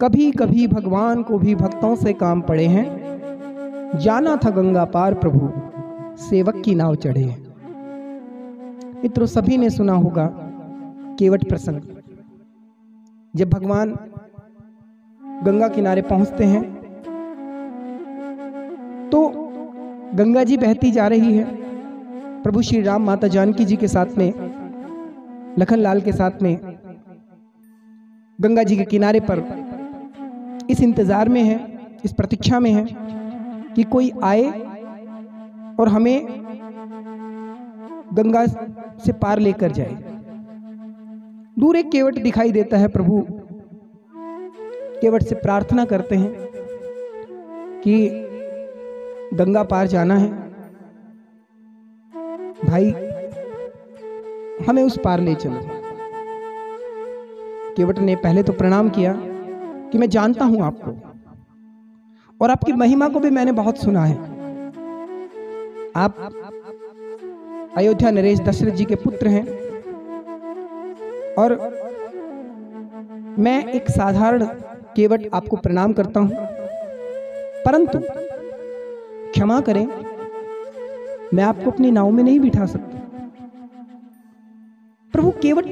कभी कभी भगवान को भी भक्तों से काम पड़े हैं। जाना था गंगा पार प्रभु, सेवक की नाव चढ़े हैं। मित्रों, सभी ने सुना होगा केवट प्रसंग। जब भगवान गंगा किनारे पहुंचते हैं तो गंगा जी बहती जा रही है। प्रभु श्री राम माता जानकी जी के साथ में, लखन लाल के साथ में गंगा जी के किनारे पर इस इंतजार में है, इस प्रतीक्षा में है कि कोई आए और हमें गंगा से पार लेकर जाए। दूर एक केवट दिखाई देता है। प्रभु केवट से प्रार्थना करते हैं कि गंगा पार जाना है भाई, हमें उस पार ले चलो। केवट ने पहले तो प्रणाम किया कि मैं जानता हूं आपको और आपकी महिमा को भी मैंने बहुत सुना है। आप अयोध्या नरेश दशरथ जी के पुत्र हैं और मैं एक साधारण केवट आपको प्रणाम करता हूं, परंतु क्षमा करें, मैं आपको अपनी नाव में नहीं बिठा सकता। प्रभु केवट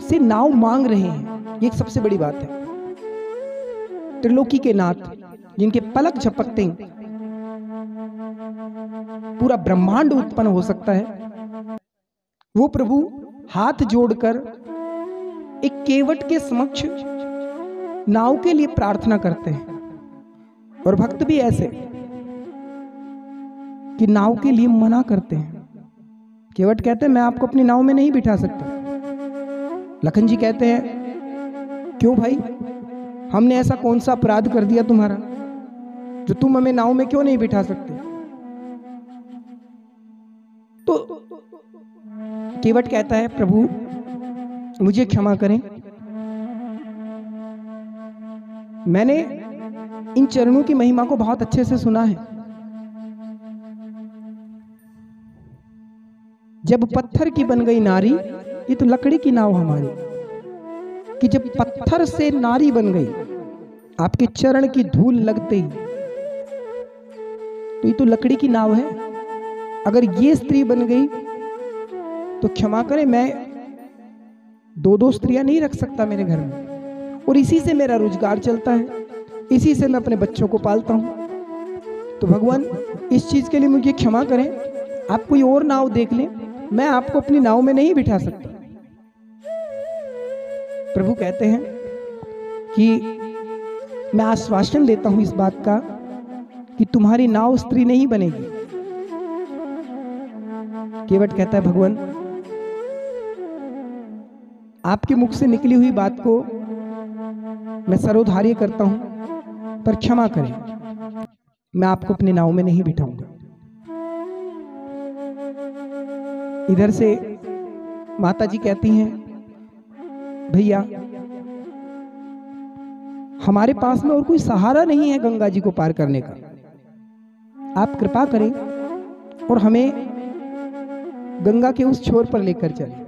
से नाव मांग रहे हैं, ये एक सबसे बड़ी बात है। त्रिलोकी के नाथ, जिनके पलक झपकते पूरा ब्रह्मांड उत्पन्न हो सकता है, वो प्रभु हाथ जोड़कर एक केवट के समक्ष नाव के लिए प्रार्थना करते हैं। और भक्त भी ऐसे कि नाव के लिए मना करते हैं। केवट कहते हैं मैं आपको अपनी नाव में नहीं बिठा सकता। लखन जी कहते हैं क्यों भाई, हमने ऐसा कौन सा अपराध कर दिया तुम्हारा जो तुम हमें नाव में क्यों नहीं बिठा सकते। तो केवट कहता है प्रभु मुझे क्षमा करें, मैंने इन चरणों की महिमा को बहुत अच्छे से सुना है। जब पत्थर की बन गई नारी, ये तो लकड़ी की नाव हमारी, कि जब पत्थर से नारी बन गई आपके चरण की धूल लगते ही, तो ये तो लकड़ी की नाव है। अगर ये स्त्री बन गई तो क्षमा करें, मैं दो स्त्रियां नहीं रख सकता मेरे घर में, और इसी से मेरा रोजगार चलता है, इसी से मैं अपने बच्चों को पालता हूं। तो भगवान इस चीज के लिए मुझे क्षमा करें, आप कोई और नाव देख लें, मैं आपको अपनी नाव में नहीं बिठा सकता। प्रभु कहते हैं कि मैं आश्वासन देता हूं इस बात का कि तुम्हारी नाव स्त्री नहीं बनेगी। केवट कहता है भगवान आपके मुख से निकली हुई बात को मैं सरोधार्य करता हूं, पर क्षमा करें, मैं आपको अपनी नाव में नहीं बिठाऊंगा। इधर से माता जी कहती हैं भैया हमारे पास में और कोई सहारा नहीं है गंगा जी को पार करने का, आप कृपा करें और हमें गंगा के उस छोर पर लेकर चलें।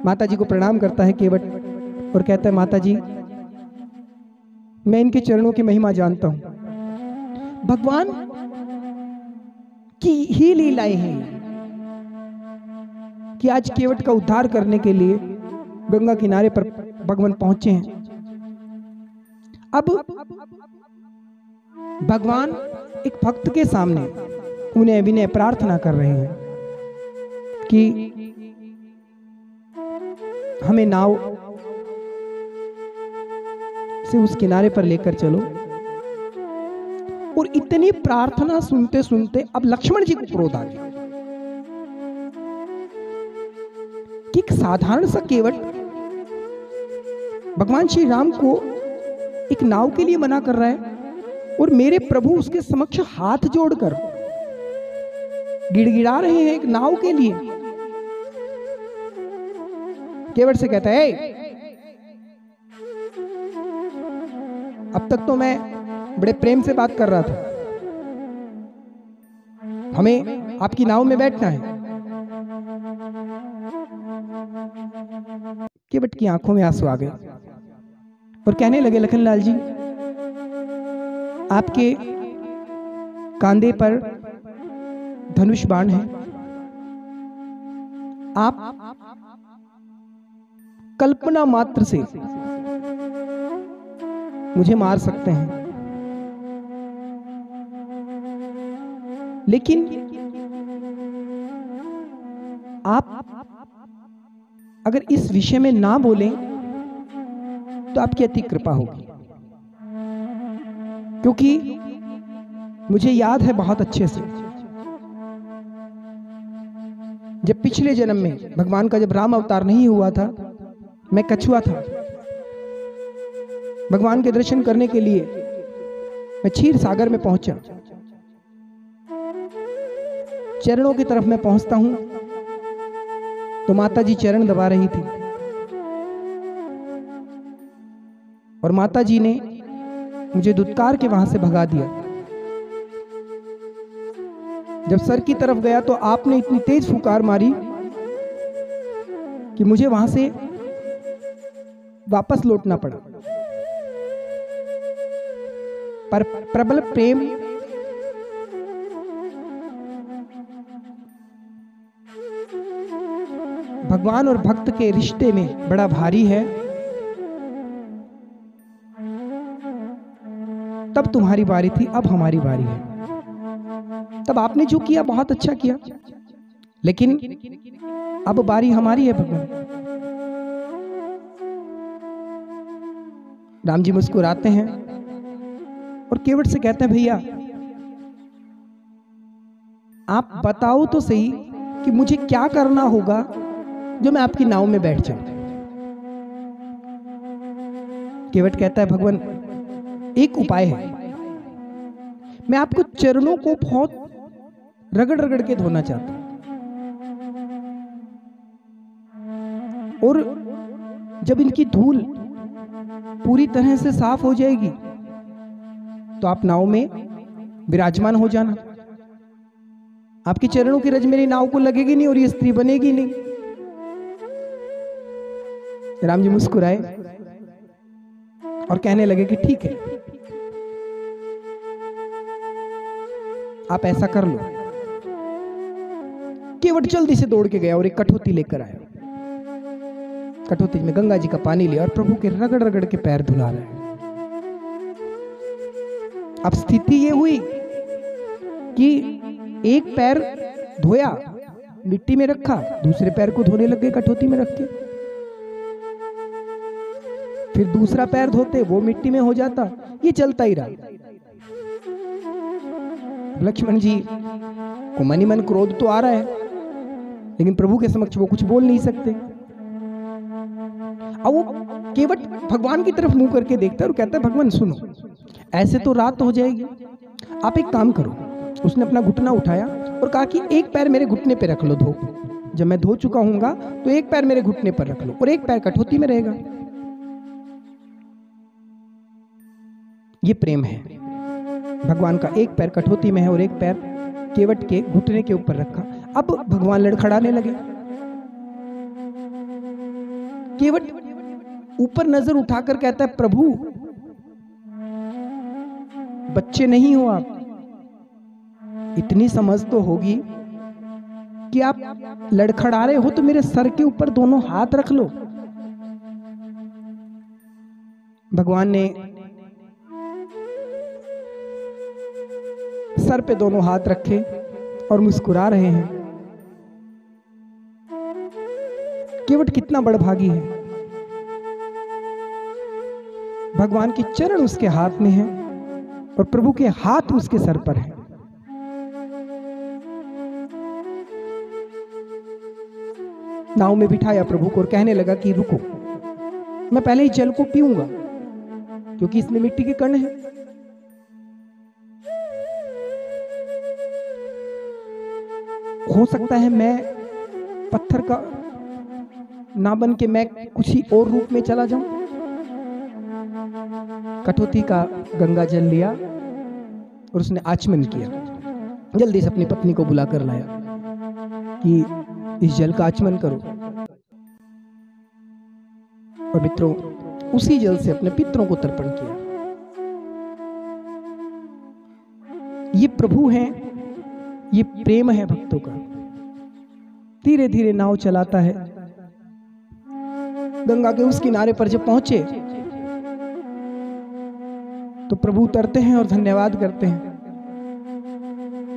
माता जी को प्रणाम करता है केवट और कहता है माता जी मैं इनके चरणों की महिमा जानता हूं, भगवान की ही लीलाएं हैं कि आज केवट का उद्धार करने के लिए गंगा किनारे पर भगवान पहुंचे हैं। अब भगवान एक भक्त के सामने उन्हें विनय प्रार्थना कर रहे हैं कि हमें नाव से उस किनारे पर लेकर चलो। और इतनी प्रार्थना सुनते सुनते अब लक्ष्मण जी को क्रोध आ गया कि एक साधारण सा केवट भगवान श्री राम को एक नाव के लिए मना कर रहा है और मेरे प्रभु उसके समक्ष हाथ जोड़कर गिड़गिड़ा रहे हैं एक नाव के लिए। केवट से कहता है अब तक तो मैं बड़े प्रेम से बात कर रहा था, हमें आपकी नाव में बैठना है। केवट की आंखों में आंसू आ गए। और कहने लगे, लखनलाल जी, आपके कांधे पर धनुष बाण है, आप कल्पना मात्र से मुझे मार सकते हैं, लेकिन आप अगर इस विषय में ना बोलें तो आपकी अति कृपा होगी। क्योंकि मुझे याद है बहुत अच्छे से, जब पिछले जन्म में भगवान का जब राम अवतार नहीं हुआ था, मैं कछुआ था। भगवान के दर्शन करने के लिए मैं क्षीर सागर में पहुंचा। चरणों की तरफ मैं पहुंचता हूं तो माता जी चरण दबा रही थी और माता जी ने मुझे दुत्कार के वहां से भगा दिया। जब सर की तरफ गया तो आपने इतनी तेज फुकार मारी कि मुझे वहां से वापस लौटना पड़ा। पर प्रबल प्रेम भगवान और भक्त के रिश्ते में बड़ा भारी है। तब तुम्हारी बारी थी, अब हमारी बारी है। तब आपने जो किया बहुत अच्छा किया, लेकिन अब बारी हमारी है भगवान। राम जी मुस्कुराते हैं और केवट से कहते हैं, भैया आप बताओ तो सही कि मुझे क्या करना होगा जो मैं आपकी नाव में बैठ जाऊं। केवट कहता है, भगवान एक उपाय है, मैं आपको चरणों को बहुत रगड़ रगड़ के धोना चाहता हूं, और जब इनकी धूल पूरी तरह से साफ हो जाएगी तो आप नाव में विराजमान हो जाना। आपके चरणों की रज मेरी नाव को लगेगी नहीं और ये स्त्री बनेगी नहीं। राम जी मुस्कुराए और कहने लगे कि ठीक है, आप ऐसा कर लो। केवट जल्दी से दौड़ के गया और एक कठौती लेकर आया। कठौती में गंगा जी का पानी लिया और प्रभु के रगड़ रगड़ के पैर धुला रहे हैं। अब स्थिति ये हुई कि एक पैर धोया, मिट्टी में रखा, दूसरे पैर को धोने लग गए कठौती में रख के। फिर दूसरा पैर धोते, वो मिट्टी में हो जाता। ये चलता ही रहा। लक्ष्मण जी को मन ही मन क्रोध तो आ रहा है, लेकिन प्रभु के समक्ष वो कुछ बोल नहीं सकते। अब वो केवट भगवान की तरफ मुंह करके देखता है और कहता है, भगवान सुनो, ऐसे तो रात हो जाएगी, आप एक काम करो। उसने अपना घुटना उठाया और कहा कि एक पैर मेरे घुटने पे रख लो, धो। जब मैं धो चुका हूंगा तो एक पैर मेरे घुटने पर रख लो और एक पैर कठौती में रहेगा। ये प्रेम है। भगवान का एक पैर कठौती में है और एक पैर केवट के घुटने के ऊपर रखा। अब भगवान लड़खड़ाने लगे। केवट ऊपर नजर उठाकर कहता है, प्रभु बच्चे नहीं हो आप, इतनी समझ तो होगी कि आप लड़खड़ा रहे हो तो मेरे सर के ऊपर दोनों हाथ रख लो। भगवान ने सर पे दोनों हाथ रखे और मुस्कुरा रहे हैं। केवट कितना बड़भागी है, भगवान के चरण उसके हाथ में हैं और प्रभु के हाथ उसके सर पर हैं। नाव में बिठाया प्रभु को और कहने लगा कि रुको, मैं पहले ही जल को पीऊंगा क्योंकि इसमें मिट्टी के कण हैं। हो सकता है मैं पत्थर का ना बन के मैं कुछ ही और रूप में चला जाऊं। कठौती का गंगा जल लिया और उसने आचमन किया। जल्दी से अपनी पत्नी को बुलाकर लाया कि इस जल का आचमन करो। और मित्रों, उसी जल से अपने पितरों को तर्पण किया। ये प्रभु हैं, ये प्रेम है भक्तों का। धीरे धीरे नाव चलाता है। गंगा के उस किनारे पर जब पहुंचे तो प्रभु उतरते हैं और धन्यवाद करते हैं।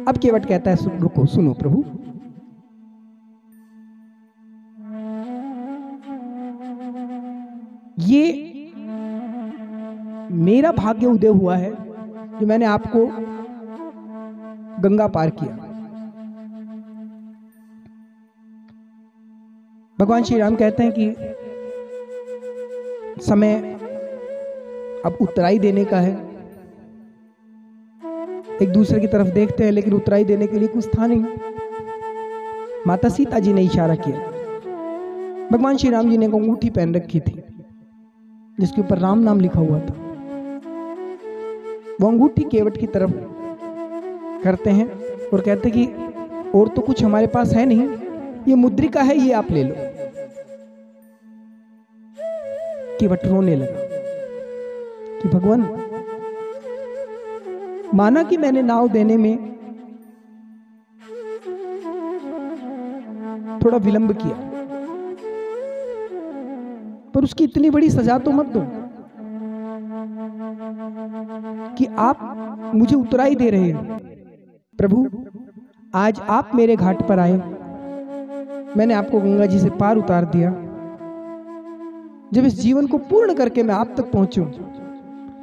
अब केवट कहता है रुको, सुनो प्रभु, ये मेरा भाग्य उदय हुआ है जो मैंने आपको गंगा पार किया। भगवान श्री राम कहते हैं कि समय अब उतराई देने का है। एक दूसरे की तरफ देखते हैं, लेकिन उतराई देने के लिए कुछ था नहीं। माता सीता जी ने इशारा किया। भगवान श्री राम जी ने एक अंगूठी पहन रखी थी जिसके ऊपर राम नाम लिखा हुआ था। वो अंगूठी केवट की तरफ करते हैं और कहते कि और तो कुछ हमारे पास है नहीं, ये मुद्रिका है, ये आप ले लो। केवट रोने लगा कि भगवान, माना कि मैंने नाव देने में थोड़ा विलंब किया, पर उसकी इतनी बड़ी सजा तो मत दो कि आप मुझे उतराई दे रहे हो। प्रभु, आज आप मेरे घाट पर आए, मैंने आपको गंगा जी से पार उतार दिया। जब इस जीवन को पूर्ण करके मैं आप तक पहुंचूं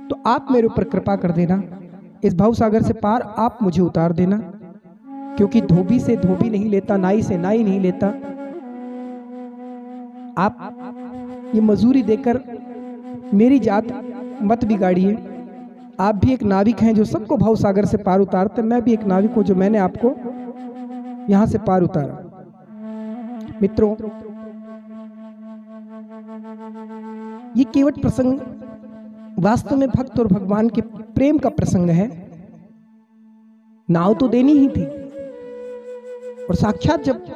तो आप मेरे ऊपर कृपा कर देना। इस भवसागर से पार आप मुझे उतार देना, क्योंकि धोबी से धोबी नहीं लेता, नाई से नाई नहीं लेता। आप ये मजूरी देकर मेरी जात मत बिगाड़िए। आप भी एक नाविक हैं जो सबको भवसागर से पार उतारते, मैं भी एक नाविक हूं जो मैंने आपको यहां से पार उतारा। मित्रों, ये केवट प्रसंग वास्तव में भक्त और भगवान के प्रेम का प्रसंग है। नाव तो देनी ही थी, और साक्षात जब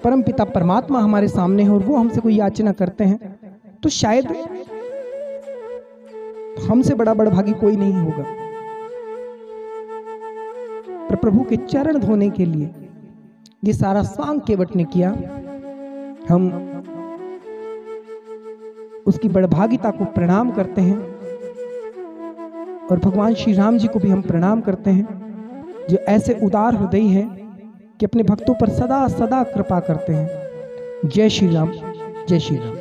परमपिता परमात्मा हमारे सामने है और वो हमसे कोई याचना करते हैं तो शायद हमसे बड़ा बड़भागी कोई नहीं होगा। पर प्रभु के चरण धोने के लिए ये सारा सांग केवट ने किया। हम उसकी बड़भागिता को प्रणाम करते हैं और भगवान श्री राम जी को भी हम प्रणाम करते हैं जो ऐसे उदार हृदय है कि अपने भक्तों पर सदा सदा कृपा करते हैं। जय श्री राम, जय श्री राम।